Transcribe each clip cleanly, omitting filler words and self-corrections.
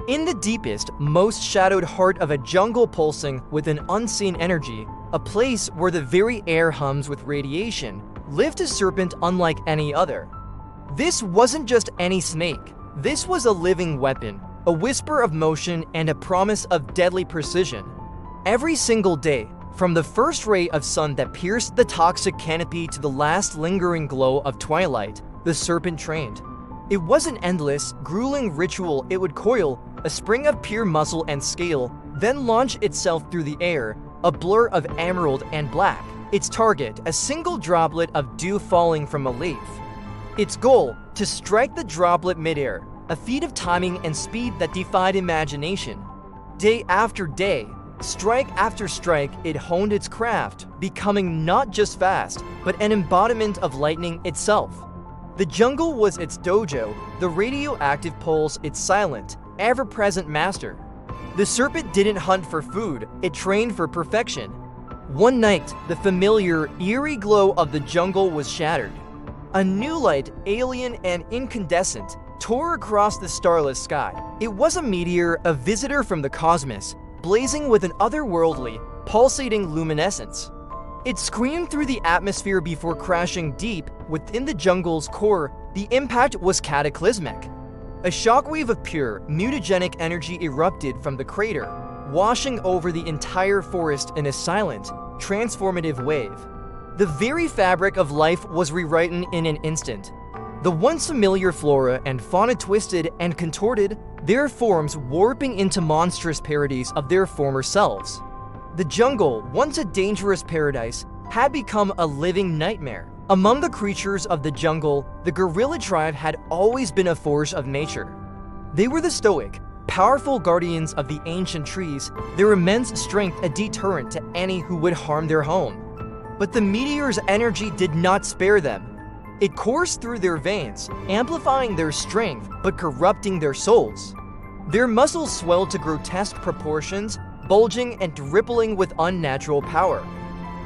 In the deepest, most shadowed heart of a jungle pulsing with an unseen energy, a place where the very air hums with radiation, lived a serpent unlike any other. This wasn't just any snake. This was a living weapon, a whisper of motion and a promise of deadly precision. Every single day, from the first ray of sun that pierced the toxic canopy to the last lingering glow of twilight, the serpent trained. It was an endless, grueling ritual. It would coil, a spring of pure muscle and scale, then launch itself through the air, a blur of emerald and black. Its target, a single droplet of dew falling from a leaf. Its goal, to strike the droplet midair, a feat of timing and speed that defied imagination. Day after day, strike after strike, it honed its craft, becoming not just fast, but an embodiment of lightning itself. The jungle was its dojo, the radioactive poles its silent, ever-present master. The serpent didn't hunt for food, it trained for perfection. One night, the familiar, eerie glow of the jungle was shattered. A new light, alien and incandescent, tore across the starless sky. It was a meteor, a visitor from the cosmos, blazing with an otherworldly, pulsating luminescence. It screamed through the atmosphere before crashing deep within the jungle's core. The impact was cataclysmic. A shockwave of pure, mutagenic energy erupted from the crater, washing over the entire forest in a silent, transformative wave. The very fabric of life was rewritten in an instant. The once familiar flora and fauna twisted and contorted, their forms warping into monstrous parodies of their former selves. The jungle, once a dangerous paradise, had become a living nightmare. Among the creatures of the jungle, the gorilla tribe had always been a force of nature. They were the stoic, powerful guardians of the ancient trees, their immense strength a deterrent to any who would harm their home. But the meteor's energy did not spare them. It coursed through their veins, amplifying their strength but corrupting their souls. Their muscles swelled to grotesque proportions, bulging and rippling with unnatural power.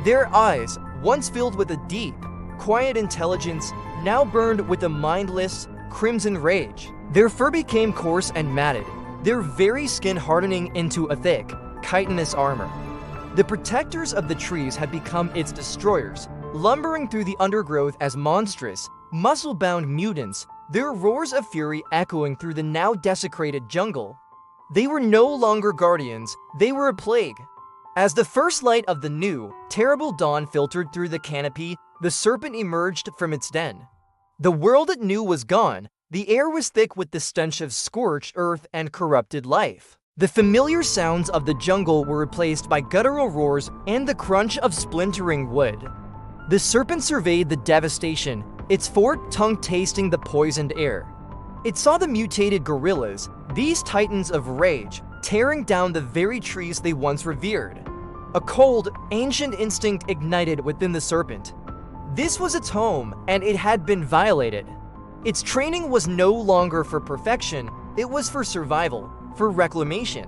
Their eyes, once filled with a deep, quiet intelligence, now burned with a mindless, crimson rage. Their fur became coarse and matted, their very skin hardening into a thick, chitinous armor. The protectors of the trees had become its destroyers, lumbering through the undergrowth as monstrous, muscle-bound mutants, their roars of fury echoing through the now desecrated jungle. They were no longer guardians, they were a plague. As the first light of the new, terrible dawn filtered through the canopy, the serpent emerged from its den. The world it knew was gone. The air was thick with the stench of scorched earth and corrupted life. The familiar sounds of the jungle were replaced by guttural roars and the crunch of splintering wood. The serpent surveyed the devastation, its forked tongue tasting the poisoned air. It saw the mutated gorillas, these titans of rage, tearing down the very trees they once revered. A cold, ancient instinct ignited within the serpent. This was its home, and it had been violated. Its training was no longer for perfection, it was for survival, for reclamation.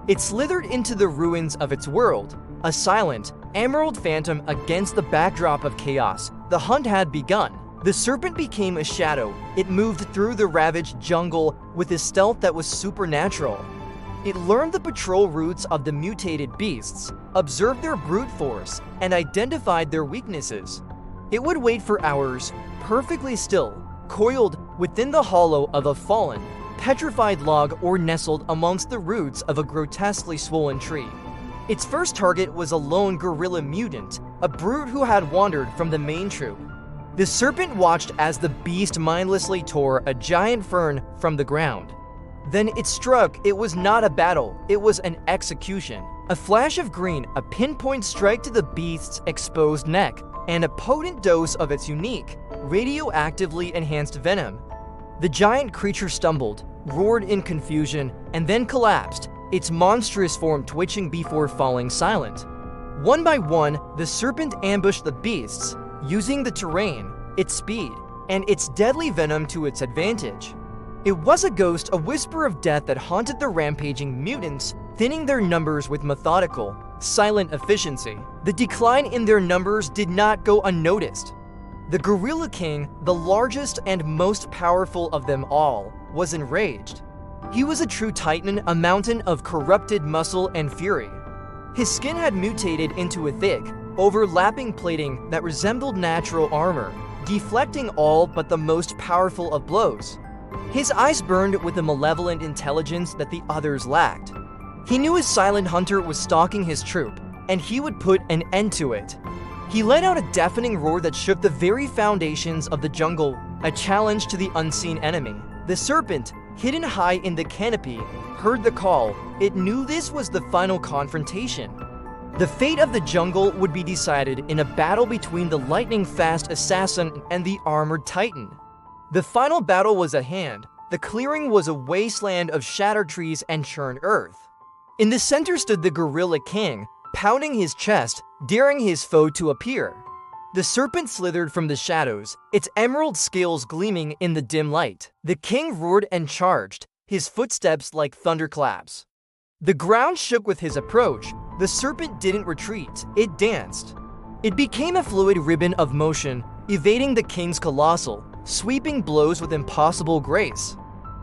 It slithered into the ruins of its world, a silent, emerald phantom against the backdrop of chaos. The hunt had begun. The serpent became a shadow. It moved through the ravaged jungle with a stealth that was supernatural. It learned the patrol routes of the mutated beasts, observed their brute force, and identified their weaknesses. It would wait for hours, perfectly still, coiled within the hollow of a fallen, petrified log or nestled amongst the roots of a grotesquely swollen tree. Its first target was a lone gorilla mutant, a brute who had wandered from the main troop. The serpent watched as the beast mindlessly tore a giant fern from the ground. Then it struck. It was not a battle, it was an execution. A flash of green, a pinpoint strike to the beast's exposed neck, and a potent dose of its unique, radioactively enhanced venom. The giant creature stumbled, roared in confusion, and then collapsed, its monstrous form twitching before falling silent. One by one, the serpent ambushed the beasts, using the terrain, its speed, and its deadly venom to its advantage. It was a ghost, a whisper of death that haunted the rampaging mutants, thinning their numbers with methodical, silent efficiency. The decline in their numbers did not go unnoticed. The Gorilla King, the largest and most powerful of them all, was enraged. He was a true titan, a mountain of corrupted muscle and fury. His skin had mutated into a thick, overlapping plating that resembled natural armor, deflecting all but the most powerful of blows. His eyes burned with a malevolent intelligence that the others lacked. He knew his silent hunter was stalking his troop, and he would put an end to it. He let out a deafening roar that shook the very foundations of the jungle, a challenge to the unseen enemy. The serpent, hidden high in the canopy, heard the call. It knew this was the final confrontation. The fate of the jungle would be decided in a battle between the lightning-fast assassin and the armored titan. The final battle was at hand. The clearing was a wasteland of shattered trees and churned earth. In the center stood the gorilla king, pounding his chest, daring his foe to appear. The serpent slithered from the shadows, its emerald scales gleaming in the dim light. The king roared and charged, his footsteps like thunderclaps. The ground shook with his approach. The serpent didn't retreat, it danced. It became a fluid ribbon of motion, evading the king's colossal, sweeping blows with impossible grace.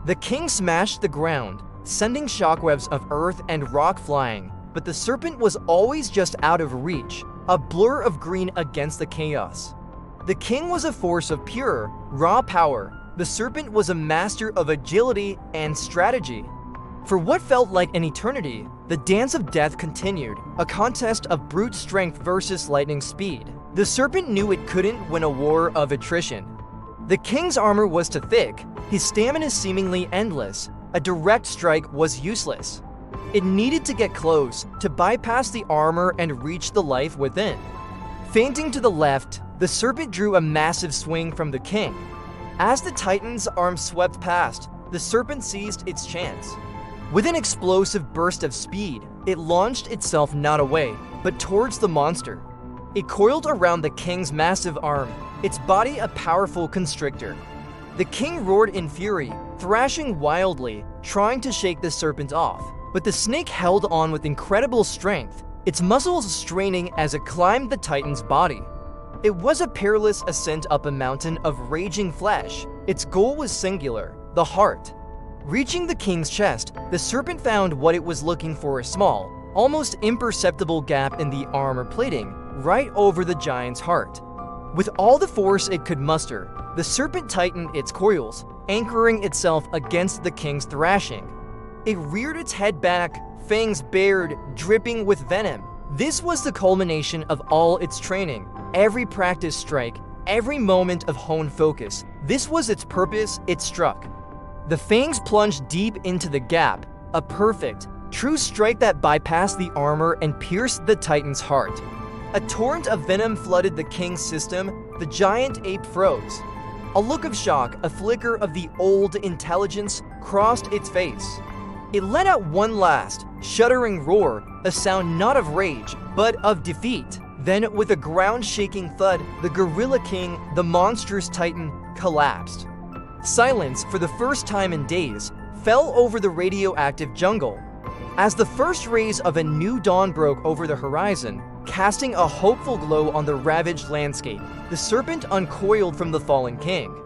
The king smashed the ground, sending shockwaves of earth and rock flying, but the serpent was always just out of reach, a blur of green against the chaos. The king was a force of pure, raw power. The serpent was a master of agility and strategy. For what felt like an eternity, the dance of death continued, a contest of brute strength versus lightning speed. The serpent knew it couldn't win a war of attrition. The king's armor was too thick, his stamina seemingly endless. A direct strike was useless. It needed to get close, to bypass the armor and reach the life within. Feinting to the left, the serpent drew a massive swing from the king. As the titan's arm swept past, the serpent seized its chance. With an explosive burst of speed, it launched itself not away, but towards the monster. It coiled around the king's massive arm, its body a powerful constrictor. The king roared in fury, thrashing wildly, trying to shake the serpent off. But the snake held on with incredible strength, its muscles straining as it climbed the titan's body. It was a perilous ascent up a mountain of raging flesh. Its goal was singular, the heart. Reaching the king's chest, the serpent found what it was looking for: a small, almost imperceptible gap in the armor plating, right over the giant's heart. With all the force it could muster, the serpent tightened its coils, anchoring itself against the king's thrashing. It reared its head back, fangs bared, dripping with venom. This was the culmination of all its training, every practice strike, every moment of honed focus. This was its purpose. It struck. The fangs plunged deep into the gap, a perfect, true strike that bypassed the armor and pierced the titan's heart. A torrent of venom flooded the king's system. The giant ape froze. A look of shock, a flicker of the old intelligence crossed its face. It let out one last, shuddering roar, a sound not of rage, but of defeat. Then, with a ground-shaking thud, the gorilla king, the monstrous titan, collapsed. Silence, for the first time in days, fell over the radioactive jungle. As the first rays of a new dawn broke over the horizon, casting a hopeful glow on the ravaged landscape, the serpent uncoiled from the fallen king.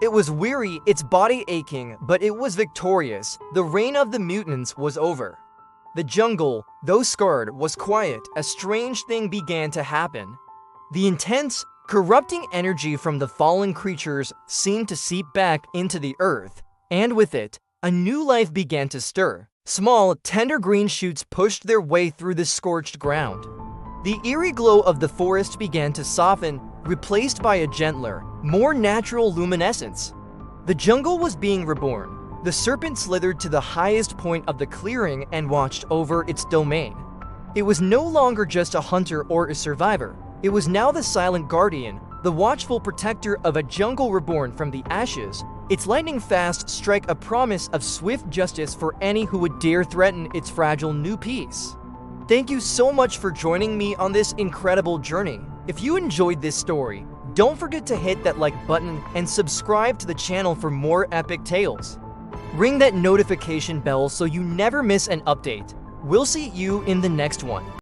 It was weary, its body aching, but it was victorious. The reign of the mutants was over. The jungle, though scarred, was quiet. A strange thing began to happen. The intense, corrupting energy from the fallen creatures seemed to seep back into the earth, and with it, a new life began to stir. Small, tender green shoots pushed their way through the scorched ground. The eerie glow of the forest began to soften, replaced by a gentler, more natural luminescence. The jungle was being reborn. The serpent slithered to the highest point of the clearing and watched over its domain. It was no longer just a hunter or a survivor. It was now the silent guardian, the watchful protector of a jungle reborn from the ashes. Its lightning-fast strike a promise of swift justice for any who would dare threaten its fragile new peace. Thank you so much for joining me on this incredible journey. If you enjoyed this story, don't forget to hit that like button and subscribe to the channel for more epic tales. Ring that notification bell so you never miss an update. We'll see you in the next one.